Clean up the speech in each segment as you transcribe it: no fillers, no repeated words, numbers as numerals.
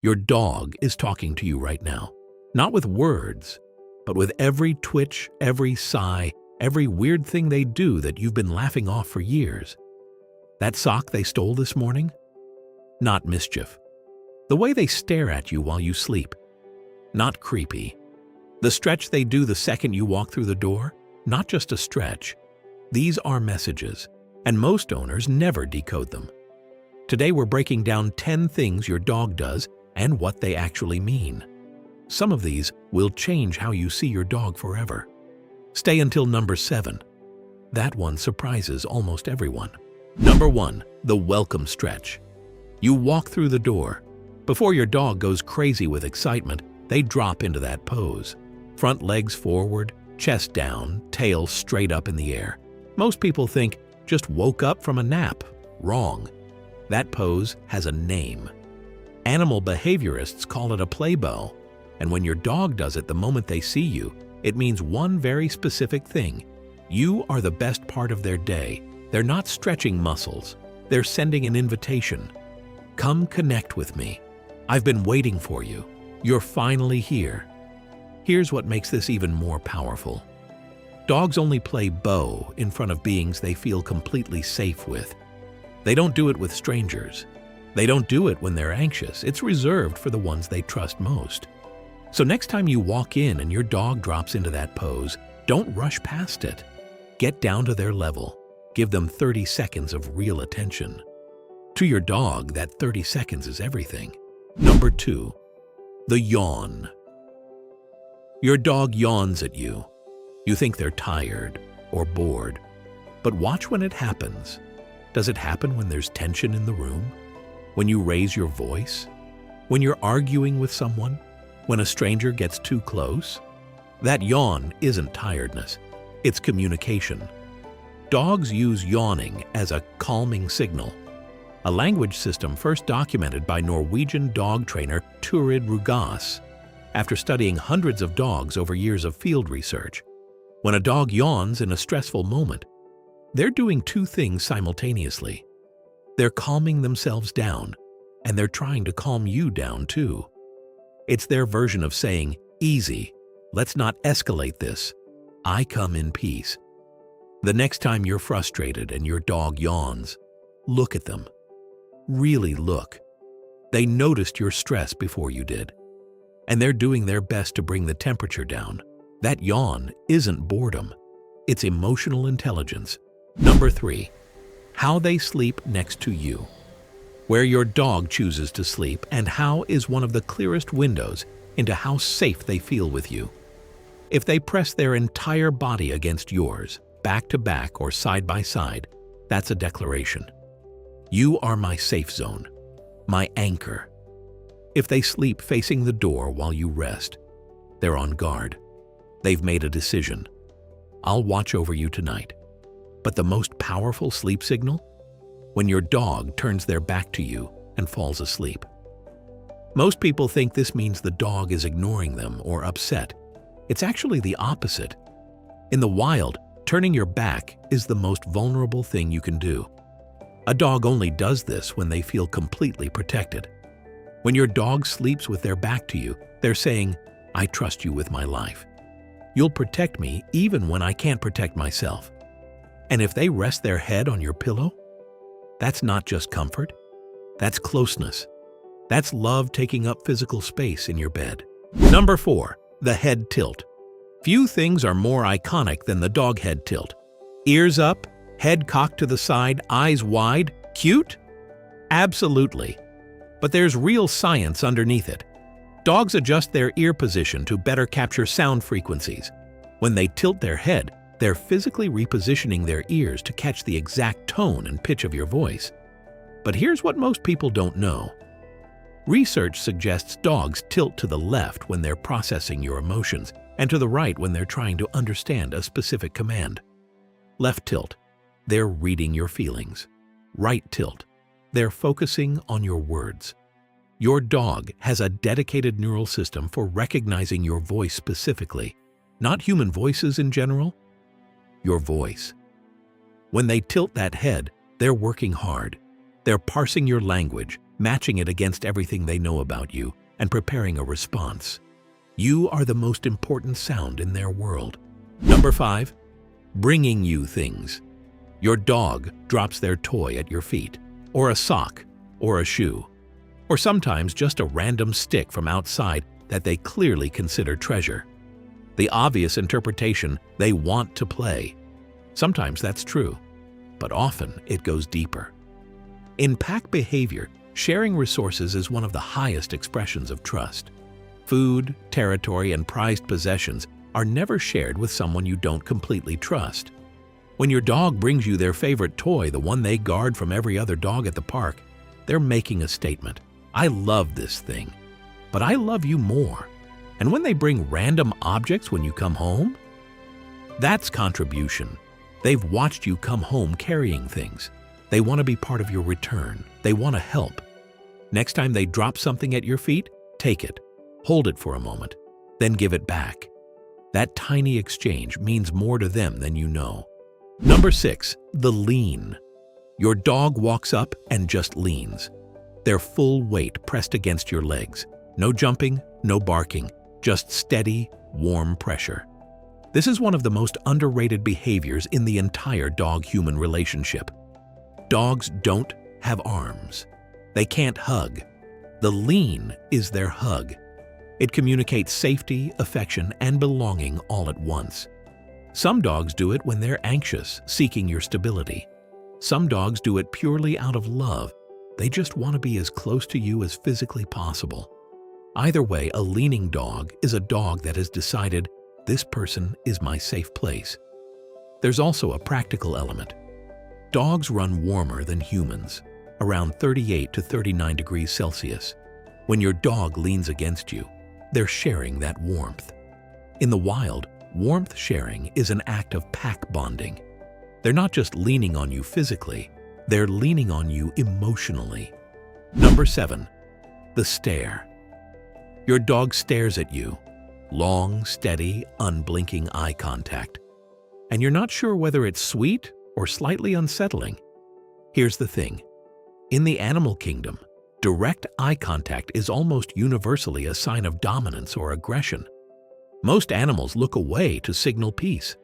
Your dog is talking to you right now, not with words, but with every twitch, every sigh, every weird thing they do that you've been laughing off for years. That sock they stole this morning? Not mischief. The way they stare at you while you sleep? Not creepy. The stretch they do the second you walk through the door? Not just a stretch. These are messages, and most owners never decode them. Today we're breaking down 10 things your dog does and what they actually mean. Some of these will change how you see your dog forever. Stay until number 7. That one surprises almost everyone. Number 1. The welcome stretch. You walk through the door. Before your dog goes crazy with excitement, they drop into that pose. Front legs forward, chest down, tail straight up in the air. Most people think, just woke up from a nap. Wrong. That pose has a name. Animal behaviorists call it a play bow. And when your dog does it the moment they see you, it means one very specific thing. You are the best part of their day. They're not stretching muscles. They're sending an invitation. Come connect with me. I've been waiting for you. You're finally here. Here's what makes this even more powerful. Dogs only play bow in front of beings they feel completely safe with. They don't do it with strangers. They don't do it when they're anxious. It's reserved for the ones they trust most. So next time you walk in and your dog drops into that pose, don't rush past it. Get down to their level. Give them 30 seconds of real attention. To your dog, that 30 seconds is everything. Number 2. The yawn. Your dog yawns at you. You think they're tired or bored. But watch when it happens. Does it happen when there's tension in the room? When you raise your voice? When you're arguing with someone? When a stranger gets too close? That yawn isn't tiredness. It's communication. Dogs use yawning as a calming signal. A language system first documented by Norwegian dog trainer Turid Rugaas after studying hundreds of dogs over years of field research. When a dog yawns in a stressful moment, they're doing two things simultaneously. They're calming themselves down, and they're trying to calm you down too. It's their version of saying, easy, let's not escalate this. I come in peace. The next time you're frustrated and your dog yawns, look at them. Really look. They noticed your stress before you did, and they're doing their best to bring the temperature down. That yawn isn't boredom. It's emotional intelligence. Number 3. How they sleep next to you. Where your dog chooses to sleep and how is one of the clearest windows into how safe they feel with you. If they press their entire body against yours, back to back or side by side, that's a declaration. You are my safe zone, my anchor. If they sleep facing the door while you rest, they're on guard. They've made a decision. I'll watch over you tonight. But the most powerful sleep signal? When your dog turns their back to you and falls asleep. Most people think this means the dog is ignoring them or upset. It's actually the opposite. In the wild, turning your back is the most vulnerable thing you can do. A dog only does this when they feel completely protected. When your dog sleeps with their back to you, they're saying, I trust you with my life. You'll protect me even when I can't protect myself. And if they rest their head on your pillow, that's not just comfort. That's closeness. That's love taking up physical space in your bed. Number 4. The head tilt. Few things are more iconic than the dog head tilt. Ears up, head cocked to the side, eyes wide. Cute? Absolutely. But there's real science underneath it. Dogs adjust their ear position to better capture sound frequencies. When they tilt their head, they're physically repositioning their ears to catch the exact tone and pitch of your voice. But here's what most people don't know. Research suggests dogs tilt to the left when they're processing your emotions and to the right when they're trying to understand a specific command. Left tilt, they're reading your feelings. Right tilt, they're focusing on your words. Your dog has a dedicated neural system for recognizing your voice specifically, not human voices in general, your voice. When they tilt that head, they're working hard. They're parsing your language, matching it against everything they know about you and preparing a response. You are the most important sound in their world. Number 5. Bringing you things. Your dog drops their toy at your feet, or a sock, or a shoe, or sometimes just a random stick from outside that they clearly consider treasure. The obvious interpretation, they want to play. Sometimes that's true, but often it goes deeper. In pack behavior, sharing resources is one of the highest expressions of trust. Food, territory, and prized possessions are never shared with someone you don't completely trust. When your dog brings you their favorite toy, the one they guard from every other dog at the park, they're making a statement. I love this thing, but I love you more. And when they bring random objects when you come home, that's contribution. They've watched you come home carrying things. They want to be part of your return. They want to help. Next time they drop something at your feet, take it, hold it for a moment, then give it back. That tiny exchange means more to them than you know. Number 6, the lean. Your dog walks up and just leans. Their full weight pressed against your legs. No jumping, no barking, just steady, warm pressure. This is one of the most underrated behaviors in the entire dog-human relationship. Dogs don't have arms. They can't hug. The lean is their hug. It communicates safety, affection, and belonging all at once. Some dogs do it when they're anxious, seeking your stability. Some dogs do it purely out of love. They just want to be as close to you as physically possible. Either way, a leaning dog is a dog that has decided, this person is my safe place. There's also a practical element. Dogs run warmer than humans, around 38 to 39 degrees Celsius. When your dog leans against you, they're sharing that warmth. In the wild, warmth sharing is an act of pack bonding. They're not just leaning on you physically, they're leaning on you emotionally. Number 7, the stare. Your dog stares at you. Long, steady, unblinking eye contact. And you're not sure whether it's sweet or slightly unsettling. Here's the thing. In the animal kingdom, direct eye contact is almost universally a sign of dominance or aggression. Most animals look away to signal peace.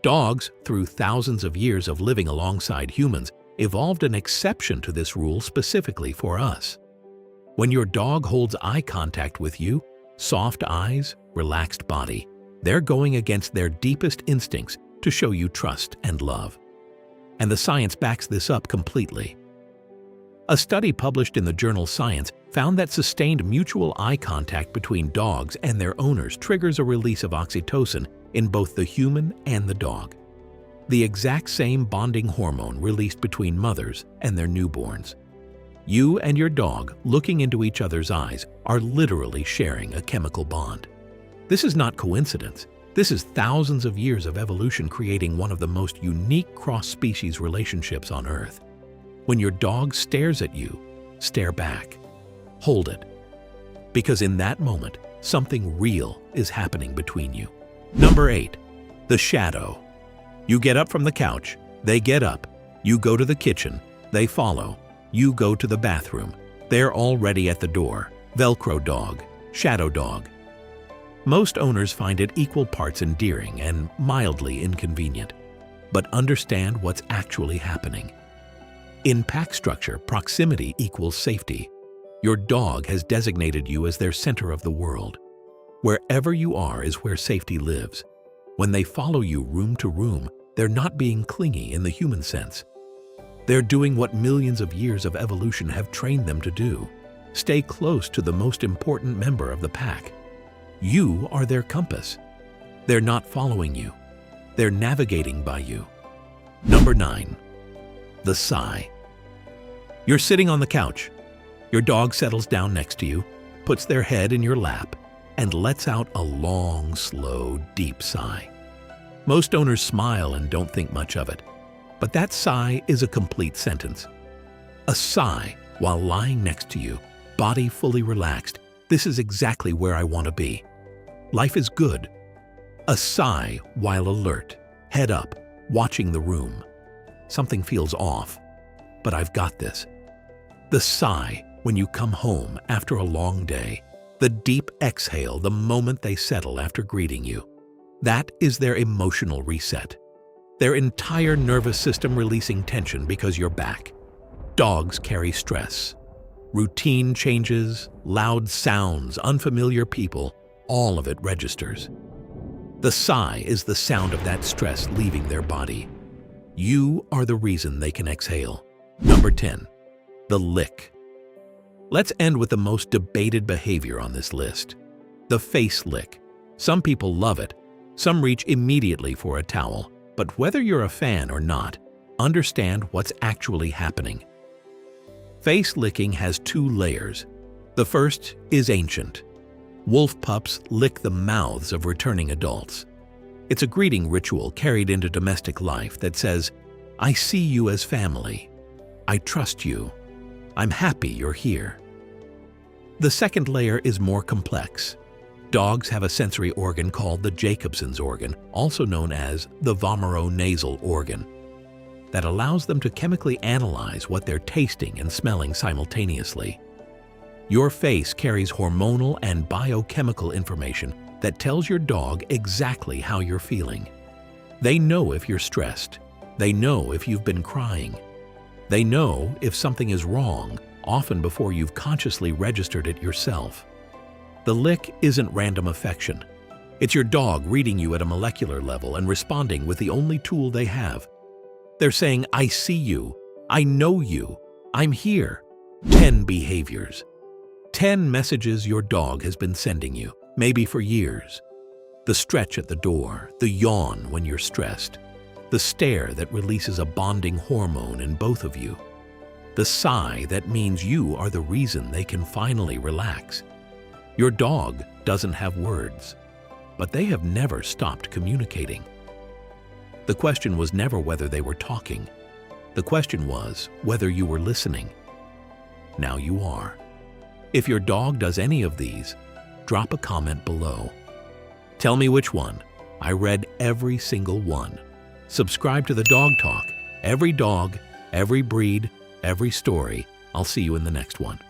Dogs, through thousands of years of living alongside humans, evolved an exception to this rule specifically for us. When your dog holds eye contact with you, soft eyes, relaxed body, they're going against their deepest instincts to show you trust and love. And the science backs this up completely. A study published in the journal Science found that sustained mutual eye contact between dogs and their owners triggers a release of oxytocin in both the human and the dog. The exact same bonding hormone released between mothers and their newborns. You and your dog, looking into each other's eyes, are literally sharing a chemical bond. This is not coincidence. This is thousands of years of evolution creating one of the most unique cross-species relationships on Earth. When your dog stares at you, stare back. Hold it. Because in that moment, something real is happening between you. Number 8, the shadow. You get up from the couch, they get up. You go to the kitchen, they follow. You go to the bathroom, they're already at the door. Velcro dog, shadow dog. Most owners find it equal parts endearing and mildly inconvenient. But understand what's actually happening. In pack structure, proximity equals safety. Your dog has designated you as their center of the world. Wherever you are is where safety lives. When they follow you room to room, they're not being clingy in the human sense. They're doing what millions of years of evolution have trained them to do. Stay close to the most important member of the pack. You are their compass. They're not following you. They're navigating by you. Number 9, the sigh. You're sitting on the couch. Your dog settles down next to you, puts their head in your lap, and lets out a long, slow, deep sigh. Most owners smile and don't think much of it, but that sigh is a complete sentence. A sigh while lying next to you, body fully relaxed. This is exactly where I want to be. Life is good. A sigh while alert, head up, watching the room. Something feels off, but I've got this. The sigh when you come home after a long day, the deep exhale the moment they settle after greeting you. That is their emotional reset. Their entire nervous system releasing tension because you're back. Dogs carry stress. Routine changes, loud sounds, unfamiliar people, all of it registers. The sigh is the sound of that stress leaving their body. You are the reason they can exhale. Number 10. The lick. Let's end with the most debated behavior on this list. The face lick. Some people love it. Some reach immediately for a towel. But whether you're a fan or not, understand what's actually happening. Face licking has two layers. The first is ancient. Wolf pups lick the mouths of returning adults. It's a greeting ritual carried into domestic life that says, "I see you as family. I trust you. I'm happy you're here." The second layer is more complex. Dogs have a sensory organ called the Jacobson's organ, also known as the vomeronasal organ, that allows them to chemically analyze what they're tasting and smelling simultaneously. Your face carries hormonal and biochemical information that tells your dog exactly how you're feeling. They know if you're stressed. They know if you've been crying. They know if something is wrong, often before you've consciously registered it yourself. The lick isn't random affection. It's your dog reading you at a molecular level and responding with the only tool they have. They're saying, "I see you. I know you. I'm here." 10 behaviors. 10 messages your dog has been sending you, maybe for years. The stretch at the door, the yawn when you're stressed, the stare that releases a bonding hormone in both of you, the sigh that means you are the reason they can finally relax. Your dog doesn't have words, but they have never stopped communicating. The question was never whether they were talking. The question was whether you were listening. Now you are. If your dog does any of these, drop a comment below. Tell me which one. I read every single one. Subscribe to the Dog Talk. Every dog, every breed, every story. I'll see you in the next one.